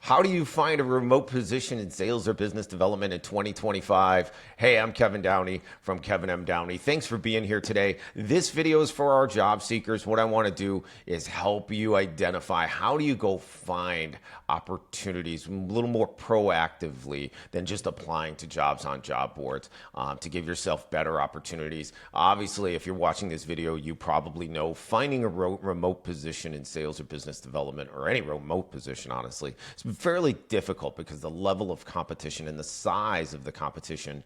How do you find a remote position in sales or business development in 2025? Hey, I'm Kevin Downey from Kevin M. Downey. Thanks for being here today. This video is for our job seekers. What I want to do is help you identify how do you go find opportunities a little more proactively than just applying to jobs on job boards to give yourself better opportunities. Obviously, if you're watching this video, you probably know finding a remote position in sales or business development, or any remote position, honestly, it's fairly difficult because the level of competition and the size of the competition,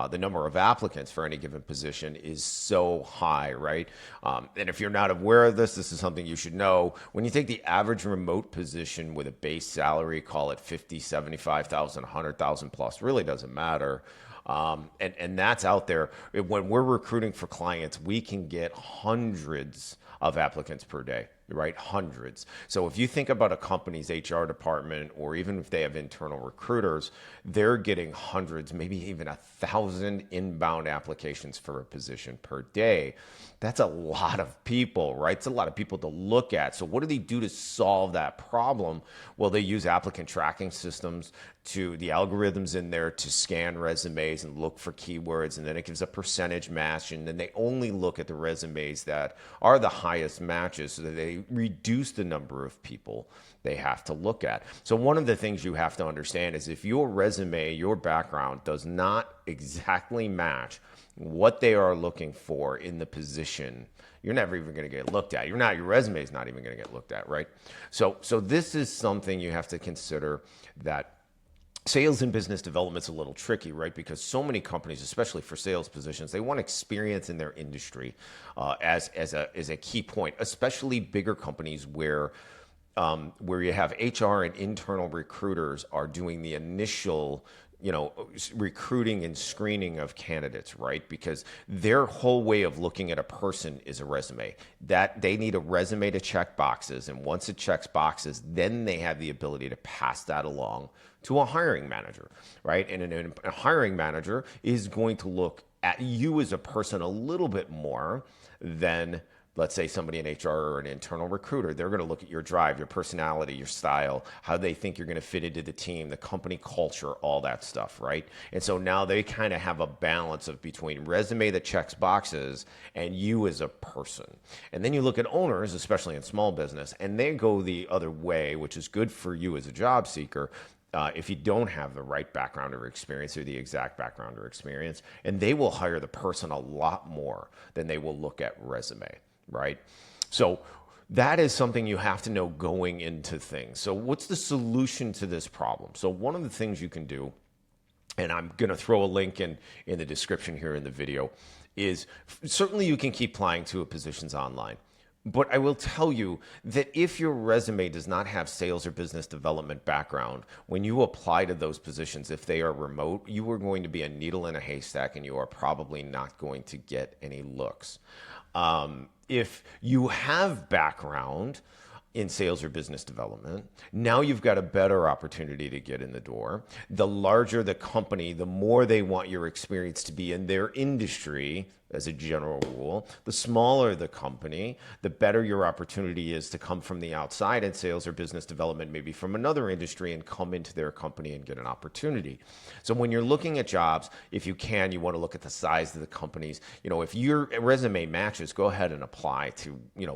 the number of applicants for any given position is so high, right? And if you're not aware of this, this is something you should know. When you take the average remote position with a base salary, call it 50, 75,000, 100,000 plus, really doesn't matter. And that's out there. When we're recruiting for clients, we can get hundreds of applicants per day, right? Hundreds. So if you think about a company's HR department, or even if they have internal recruiters, they're getting hundreds, maybe even 1,000 inbound applications for a position per day. That's a lot of people, right? It's a lot of people to look at. So what do they do to solve that problem? Well, they use applicant tracking systems, to the algorithms in there to scan resumes and look for keywords, and then it gives a percentage match, and then they only look at the resumes that are the highest matches so that they reduce the number of people they have to look at. So one of the things you have to understand is if your resume, your background does not exactly match what they are looking for in the position, you're never even going to get looked at. Your resume is not even going to get looked at, right? So this is something you have to consider, that sales and business development is a little tricky, right? Because so many companies, especially for sales positions, they want experience in their industry as a key point, especially bigger companies where you have HR and internal recruiters are doing the initial recruiting and screening of candidates, right? Because their whole way of looking at a person is a resume. That they need a resume to check boxes, and once it checks boxes, then they have the ability to pass that along to a hiring manager, right? And a hiring manager is going to look at you as a person a little bit more than, let's say, somebody in HR or an internal recruiter. They're going to look at your drive, your personality, your style, how they think you're going to fit into the team, the company culture, all that stuff, right? And so now they kind of have a balance of between resume that checks boxes and you as a person. And then you look at owners, especially in small business, and they go the other way, which is good for you as a job seeker. If you don't have the right background or experience, or the exact background or experience, and they will hire the person a lot more than they will look at resume, right? So that is something you have to know going into things. So what's the solution to this problem? So one of the things you can do, and I'm going to throw a link in the description here in the video, is certainly you can keep applying to positions online. But I will tell you that if your resume does not have sales or business development background, when you apply to those positions, if they are remote, you are going to be a needle in a haystack, and you are probably not going to get any looks. If you have background in sales or business development, now you've got a better opportunity to get in the door. The larger the company, the more they want your experience to be in their industry, as a general rule. The smaller the company, the better your opportunity is to come from the outside in sales or business development, maybe from another industry, and come into their company and get an opportunity. So when you're looking at jobs, if you can, you want to look at the size of the companies. If your resume matches, go ahead and apply to,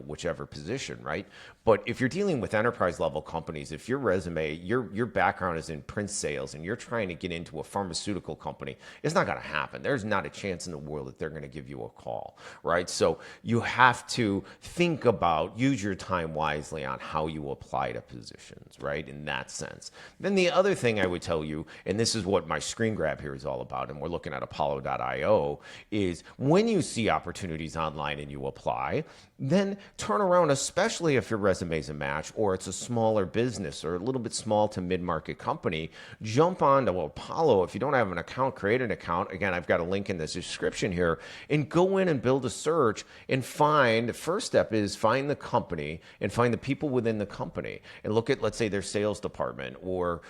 whichever position, right? But if you're dealing with enterprise level companies, if your resume, your background is in print sales, and you're trying to get into a pharmaceutical company, it's not going to happen. There's not a chance in the world that they're going to give you a call, right? So you have to think about, use your time wisely on how you apply to positions, right? In that sense. Then the other thing I would tell you, and this is what my screen grab here is all about, and we're looking at Apollo.io, is when you see opportunities online and you apply, then turn around, especially if your resume is a match, or it's a smaller business or a little bit small to mid-market company, jump onto Apollo. If you don't have an account, create an account. Again, I've got a link in the description here, and go in and build a search and find, the first step is find the company and find the people within the company and look at, let's say, their sales department, or,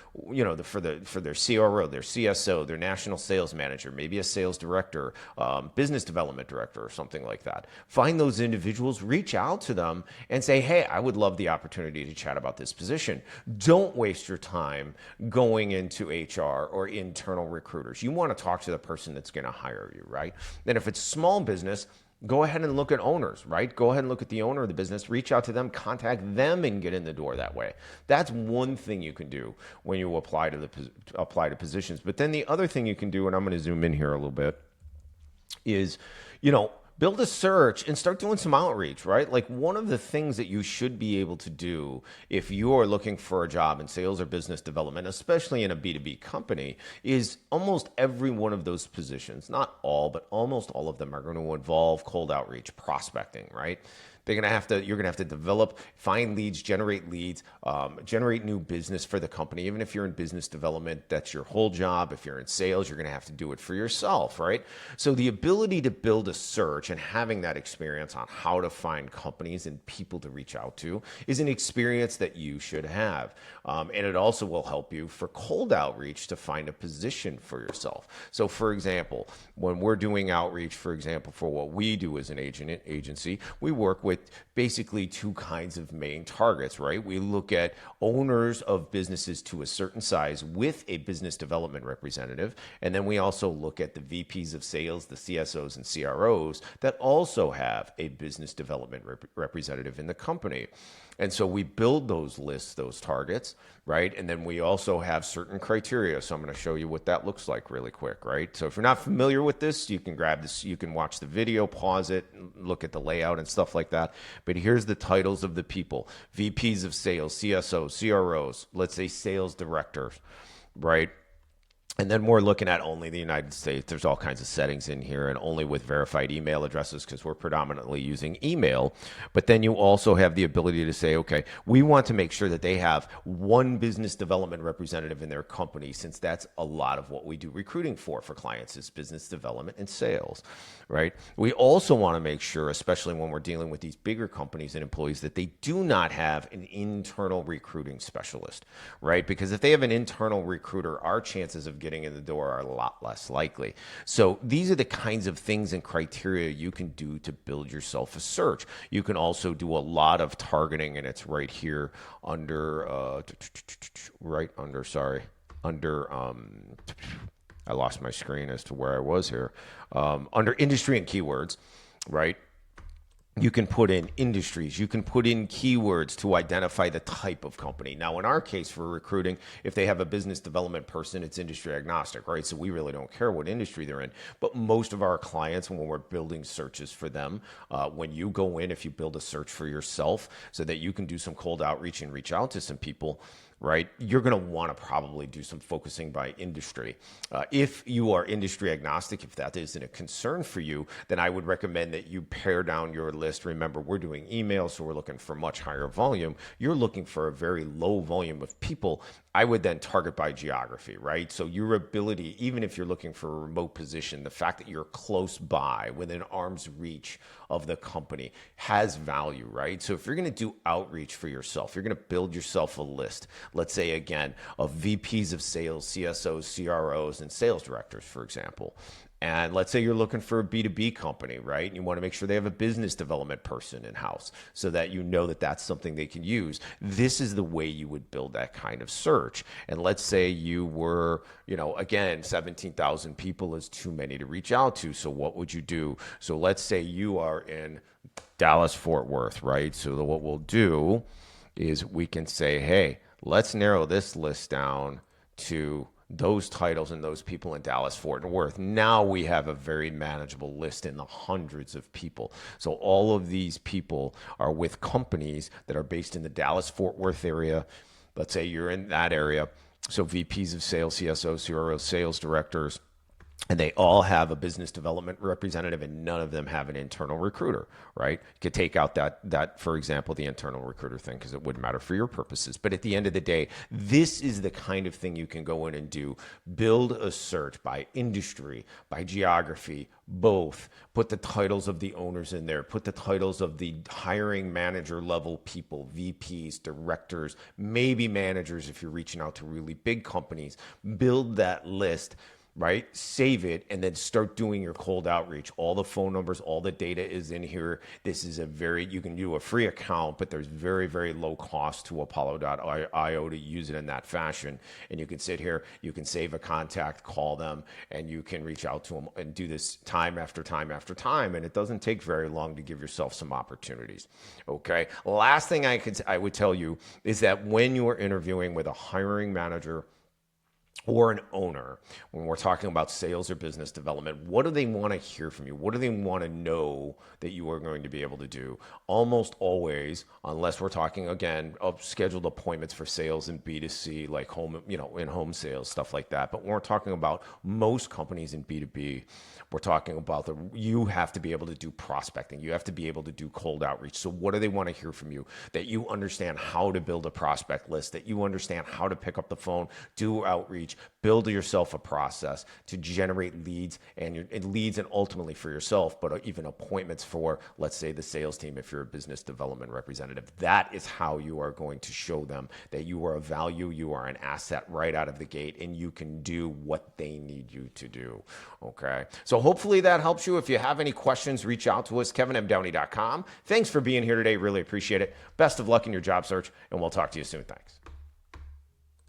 for their CRO, their CSO, their national sales manager, maybe a sales director, business development director, or something like that. Find those individuals, reach out to them and say, hey, I would love the opportunity to chat about this position. Don't waste your time going into HR or internal recruiters. You want to talk to the person that's going to hire you, right? Then if it's small business, go ahead and look at owners, right? Go ahead and look at the owner of the business, reach out to them, contact them, and get in the door that way. That's one thing you can do when you apply to positions. But then the other thing you can do, and I'm going to zoom in here a little bit, is, build a search and start doing some outreach, right? Like, one of the things that you should be able to do if you're looking for a job in sales or business development, especially in a B2B company, is almost every one of those positions, not all, but almost all of them, are going to involve cold outreach, prospecting, right? You're going to have to develop, find leads, generate new business for the company. Even if you're in business development, that's your whole job. If you're in sales, you're going to have to do it for yourself, right? So the ability to build a search and having that experience on how to find companies and people to reach out to is an experience that you should have. And it also will help you for cold outreach to find a position for yourself. So for example, when we're doing outreach, for example, for what we do as an agency, we work with basically two kinds of main targets, right? We look at owners of businesses to a certain size with a business development representative. And then we also look at the VPs of sales, the CSOs and CROs that also have a business development representative in the company. And so we build those lists, those targets, right? And then we also have certain criteria. So I'm going to show you what that looks like really quick, right? So if you're not familiar with this, you can grab this, you can watch the video, pause it, look at the layout and stuff like that. But here's the titles of the people: VPs of sales, CSOs, CROs, let's say sales directors, right? And then we're looking at only the United States. There's all kinds of settings in here, and only with verified email addresses, because we're predominantly using email. But then you also have the ability to say, okay, we want to make sure that they have one business development representative in their company, since that's a lot of what we do recruiting for clients, is business development and sales, right? We also want to make sure, especially when we're dealing with these bigger companies and employees, that they do not have an internal recruiting specialist, right? Because if they have an internal recruiter, our chances of getting in the door are a lot less likely. So these are the kinds of things and criteria you can do to build yourself a search. You can also do a lot of targeting, and it's right here under, I lost my screen as to where I was here. Under industry and keywords, right? You can put in industries, you can put in keywords to identify the type of company. Now, in our case for recruiting, if they have a business development person, it's industry agnostic, right? So we really don't care what industry they're in. But most of our clients, when we're building searches for them, when you go in, if you build a search for yourself so that you can do some cold outreach and reach out to some people, right, you're going to want to probably do some focusing by industry. If you are industry agnostic, if that isn't a concern for you, then I would recommend that you pare down your list. Remember, we're doing email, so we're looking for much higher volume. You're looking for a very low volume of people. I would then target by geography, right? So your ability, even if you're looking for a remote position, the fact that you're close by, within arm's reach of the company, has value, right? So if you're going to do outreach for yourself, you're going to build yourself a list, let's say again, of VPs of sales, CSOs, CROs, and sales directors, for example. And let's say you're looking for a B2B company, right? And you want to make sure they have a business development person in-house so that you know that that's something they can use. This is the way you would build that kind of search. And let's say you were, again, 17,000 people is too many to reach out to. So what would you do? So let's say you are in Dallas, Fort Worth, right? So what we'll do is we can say, hey, let's narrow this list down to those titles and those people in Dallas, Fort Worth. Now we have a very manageable list in the hundreds of people. So all of these people are with companies that are based in the Dallas, Fort Worth area. Let's say you're in that area. So VPs of sales, CSOs, CROs, sales directors, and they all have a business development representative, and none of them have an internal recruiter, right? You could take out that for example, the internal recruiter thing, because it wouldn't matter for your purposes. But at the end of the day, this is the kind of thing you can go in and do. Build a search by industry, by geography, both. Put the titles of the owners in there. Put the titles of the hiring manager level people, VPs, directors, maybe managers if you're reaching out to really big companies. Build that list, right? Save it and then start doing your cold outreach. All the phone numbers, all the data is in here. This is you can do a free account, but there's very, very low cost to Apollo.io to use it in that fashion. And you can sit here, you can save a contact, call them, and you can reach out to them and do this time after time after time. And it doesn't take very long to give yourself some opportunities. Okay. Last thing I would tell you is that when you are interviewing with a hiring manager or an owner, when we're talking about sales or business development, what do they want to hear from you? What do they want to know that you are going to be able to do? Almost always, unless we're talking again of scheduled appointments for sales in B2C, like home, in home sales, stuff like that. But when we're talking about most companies in B2B, we're talking about you have to be able to do prospecting. You have to be able to do cold outreach. So what do they want to hear from you? That you understand how to build a prospect list, that you understand how to pick up the phone, do outreach, build yourself a process to generate leads and ultimately for yourself, but even appointments for, let's say, the sales team if you're a business development representative. That is how you are going to show them that you are a value, you are an asset right out of the gate, and you can do what they need you to do. Okay. So hopefully that helps you. If you have any questions, reach out to us, kevinmdowney.com. Thanks for being here today. Really appreciate it. Best of luck in your job search, and we'll talk to you soon. Thanks.